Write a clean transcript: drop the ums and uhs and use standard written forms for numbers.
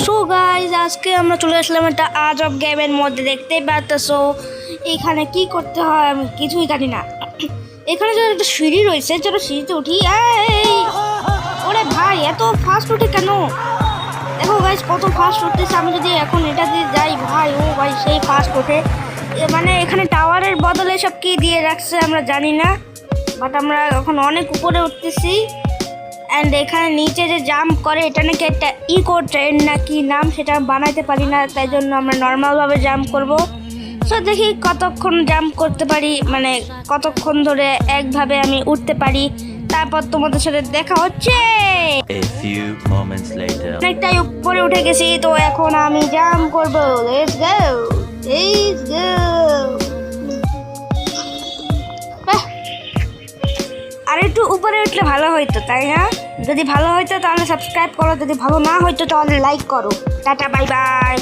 So guys আজকে আমরা চলে আসলাম একটা আজব গেমের মধ্যে। দেখতেই পাচ্ছো এখানে কি করতে হয় আমি কিছুই জানি না। এখানে যে একটা সিঁড়ি রয়েছে, চলো সিঁড়িতে উঠি। ওরে ভাই এত ফাস্ট উঠে কেন? দেখো গাইজ কত ফাস্ট উঠতেছে। আমি যদি এখন এটা দিয়ে যাই ভাই, ও ভাই সেই ফাস্ট ওঠে। মানে এখানে টাওয়ারের বদলে সব কি দিয়ে রাখছে আমরা জানি না, বাট আমরা এখন অনেক উপরে উঠতেছি। অ্যান্ড এখানে নিচে যে জাম্প করে এটা নাকি একটা ইকো ট্রেন না কি নাম, সেটা বানাইতে পারি না, তাই জন্য আমরা নর্মালভাবে জাম্প করব। সো দেখি কতক্ষণ জাম্প করতে পারি, মানে কতক্ষণ ধরে একভাবে আমি উঠতে পারি, তারপর তোমাদের সাথে দেখা হচ্ছে। অনেকটাই উপরে উঠে গেছি, তো এখন আমি জাম্প করবো। Let's go, let's go. আর একটু উপরে উঠলে ভালো হইতো, তাই না? যদি ভালো হইতো তাহলে সাবস্ক্রাইব করো, যদি ভালো না হইতো তাহলে লাইক করো। Tata, bye bye.